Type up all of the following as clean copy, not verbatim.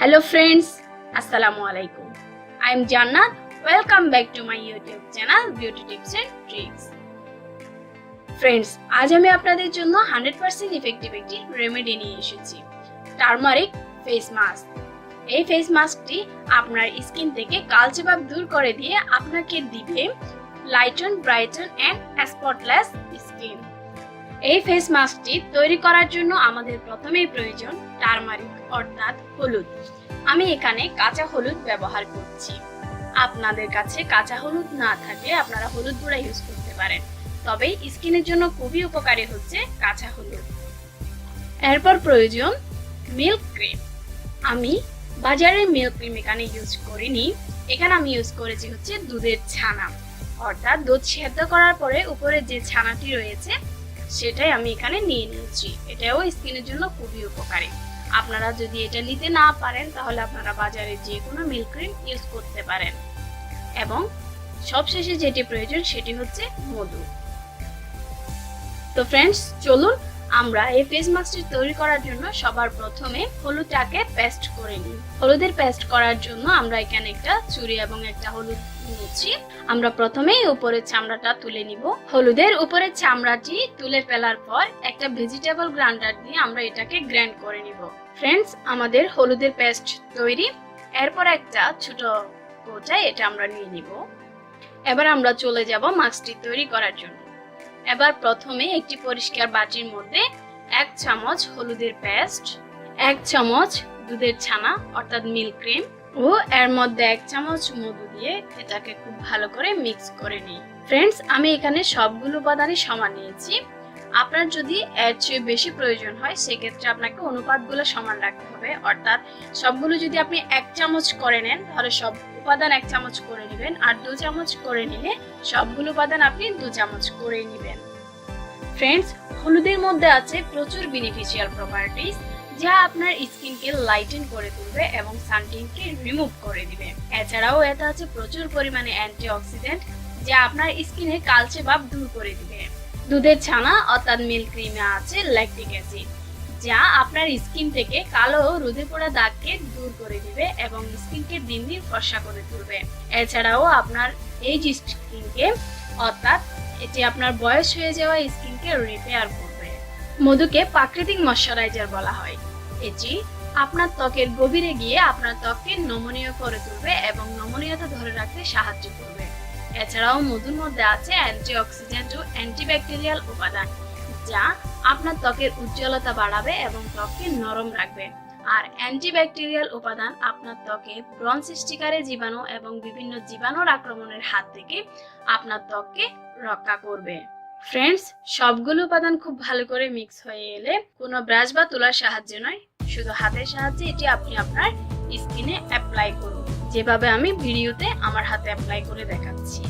Hello friends, Assalamu alaikum. I am Jannat. Welcome back to my YouTube channel Beauty Tips and Tricks. Friends, আজ আমি আপনাদের জন্য 100% effective একটি remedy নিয়ে এসেছি, টারমারিক ফেস মাস্ক। এই ফেস মাস্কটি আপনার স্কিন থেকে কালচে ভাব দূর করে দিয়ে আপনাকে দিবে lighten, brighten and spotless skin. এই ফেস মাস্কটি তৈরি করার জন্য আমাদের প্রথমেই প্রয়োজন টারমারিক অর্থাৎ হলুদ। আমি এখানে কাঁচা হলুদ ব্যবহার করছি। আপনাদের কাছে কাঁচা হলুদ না থাকলে আপনারা হলুদ গুঁড়া ইউজ করতে পারেন, তবে স্কিনের জন্য খুবই উপকারী হচ্ছে কাঁচা হলুদ। এরপর প্রয়োজন মিল্ক ক্রিম। আমি বাজারের মিল্ক ক্রিম এখানে ইউজ করিনি, এখানে আমি ইউজ করেছি হচ্ছে দুধের ছানা, অর্থাৎ দুধ সেদ্ধ করার পরে উপরে যে ছানাটি রয়েছে সেটাই আমি এখানে নিয়ে নিয়েছি। এটাও স্কিনের জন্য খুবই উপকারী। আপনারা যদি এটা নিতে না পারেন তাহলে আপনারা বাজারে যে কোনো মিল্ক ক্রিম ইউজ করতে পারেন। এবং সবশেষে যেটি প্রয়োজন সেটি হচ্ছে মধু। তো ফ্রেন্ডস, চলুন আমরা এই ফেস মাস্কটি তৈরি করার জন্য সবার প্রথমে হলুদটাকে পেস্ট করে নিই। হলুদের পেস্ট করার জন্য আমরা এখানে একটা ছুরি এবং একটা হলুদ নিয়েছি। আমরা প্রথমেই উপরের চামড়াটা তুলে নিব। হলুদের উপরের চামড়াটি তুলে ফেলার পর একটা ভেজিটেবল গ্রাইন্ডার দিয়ে আমরা এটাকে গ্রাইন্ড করে নিব। ফ্রেন্ডস, আমাদের হলুদের পেস্ট তৈরি। এরপর একটা ছোট কৌটায় এটা আমরা নিয়ে নিব। এবার আমরা চলে যাব মাস্কটি তৈরি করার জন্য। এবার প্রথমে একটি পরিষ্কার বাটির মধ্যে 1 চামচ হলুদের পেস্ট, 1 চামচ দুধের ছানা অর্থাৎ মিল্ক ক্রিম ও এর মধ্যে 1 চামচ মধু দিয়ে এটাকে খুব ভালো করে মিক্স করে নিই। ফ্রেন্ডস, আমি এখানে সবগুলো উপাদানই সমান নিয়েছি। আপনার যদি এর চেয়ে বেশি প্রয়োজন হয় সেক্ষেত্রে আপনাকে অনুপাতগুলো সমান রাখতে হবে, অর্থাৎ সবগুলো যদি আপনি 1 চামচ করে নেন তাহলে সব উপাদান 1 চামচ করে নেবেন, আর 2 চামচ করে নিলে সবগুলো উপাদান আপনি 2 চামচ করে নেবেন। ফ্রেন্ডস, হলুদের মধ্যে আছে প্রচুর বেনিফিশিয়াল প্রপার্টিজ যা আপনার স্কিনকে লাইটেন করে তুলবে এবং সানটেনকে রিমুভ করে দিবে। এছাড়াও এতে আছে প্রচুর পরিমাণে অ্যান্টিঅক্সিডেন্ট যা আপনার স্কিনে কালচে ভাব দূর করে দিবে। দুধের ছানা অর্থাৎ মিল্ক ক্রিমে আছে ল্যাকটিক অ্যাসিড যা আপনার স্কিন থেকে কালো রোদে পোড়া দাগকে দূর করে দিবে এবং স্কিনকে দিন দিন ফর্সা করে তুলবে। এছাড়াও আপনার এই স্কিনকে অর্থাৎ এটি আপনার বয়স হয়ে যাওয়া স্কিনকে রিপেয়ার করবে। মধুকে প্রাকৃতিক ময়শ্চারাইজার বলা হয়। এটি আপনার ত্বকের গভীরে গিয়ে আপনার ত্বককে নমনীয় করে তুলবে এবং নমনীয়তা ধরে রাখতে সাহায্য করবে। এছাড়াও মধুর মধ্যে আছে অ্যান্টিঅক্সিডেন্ট ও অ্যান্টিব্যাকটেরিয়াল উপাদান যা আপনার ত্বকের উজ্জ্বলতা বাড়াবে এবং ত্বককে নরম রাখবে। আর অ্যান্টিব্যাকটেরিয়াল উপাদান আপনার ত্বকে ব্রণ সৃষ্টিকারী জীবাণু এবং বিভিন্ন জীবাণুর আক্রমণের হাত থেকে আপনার ত্বককে রক্ষা করবে। ফ্রেন্ডস, সবগুলো উপাদান খুব ভালো করে মিক্স হয়ে এলে কোনো ব্রাশ বা তুলার সাহায্যে নয়, শুধু হাতের সাহায্যে এটি আপনি আপনার স্কিনে অ্যাপ্লাই করুন, যেভাবে আমি ভিডিওতে আমার হাতে অ্যাপ্লাই করে দেখাচ্ছি।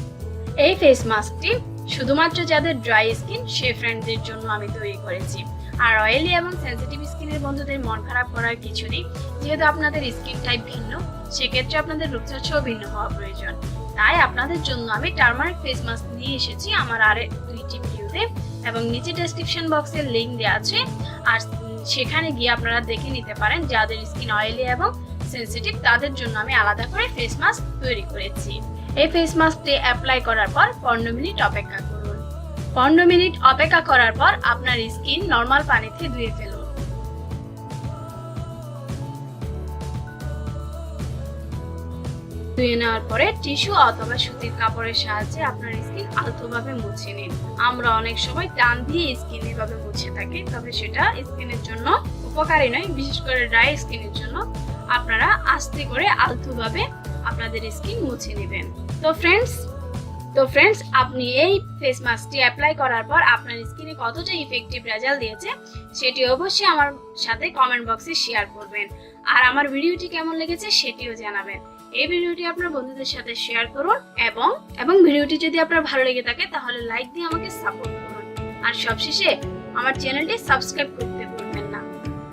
এই ফেস মাস্কটি শুধুমাত্র যাদের ড্রাই স্কিন সেই ফ্রেন্ডদের জন্য আমি তৈরি করেছি। আর অয়েলি এবং সেনসিটিভ স্কিনের বন্ধুদের মন খারাপ করার কিছু নেই, যেহেতু আপনাদের স্কিন টাইপ ভিন্ন, সেক্ষেত্রে আপনাদের রূপচর্চাও ভিন্ন হওয়া প্রয়োজন। তাই আপনাদের জন্য আমি টারমারিক ফেস মাস্ক নিয়ে এসেছি আমার আরে 2টি ভিডিওতে, এবং নিচে ডেসক্রিপশন বক্সে লিংক দেওয়া আছে, আর সেখানে গিয়ে আপনারা দেখে নিতে পারেন। যাদের স্কিন অয়েলি এবং সেনসিটিভ তাদের জন্য আমি আলাদা করে ফেস মাস্ক তৈরি করেছি। এই ফেস মাস্কটি অ্যাপ্লাই করার পর 15 মিনিট অপেক্ষা করুন। 15 মিনিট অপেক্ষা করার পর আপনার স্কিন নরমাল পানিতে ধুয়ে ফেলুন। ধুয়ে নেওয়ার পরে টিস্যু অথবা সুতির কাপড়ের সাহায্যে আপনার স্কিন আলতোভাবে মুছে নিন। আমরা অনেক সময় টান দিয়ে স্কিন এভাবে মুছে থাকি, তবে সেটা স্কিনের জন্য উপকারী নয়, বিশেষ করে ড্রাই স্কিনের জন্য। আপনারা আস্তে করে আলতোভাবে আপনাদের স্কিন মুছে নেবেন। তো ফ্রেন্ডস, আপনি এই ফেস মাস্কটি অ্যাপ্লাই করার পর আপনার স্কিনে কতটা ইফেক্টিভ রেজাল্ট দিয়েছে সেটি অবশ্যই আমার সাথে কমেন্ট বক্সে শেয়ার করবেন, আর আমার ভিডিওটি কেমন লেগেছে সেটিও জানাবেন। এই ভিডিওটি আপনার বন্ধুদের সাথে শেয়ার করুন এবং ভিডিওটি যদি আপনার ভালো লেগে থাকে তাহলে লাইক দিয়ে আমাকে সাপোর্ট করুন। আর সবশেষে আমার চ্যানেলটি সাবস্ক্রাইব করতে ভুলবেন না।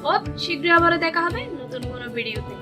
খুব শীঘ্রই আবারও দেখা হবে নতুন কোনো ভিডিওতে।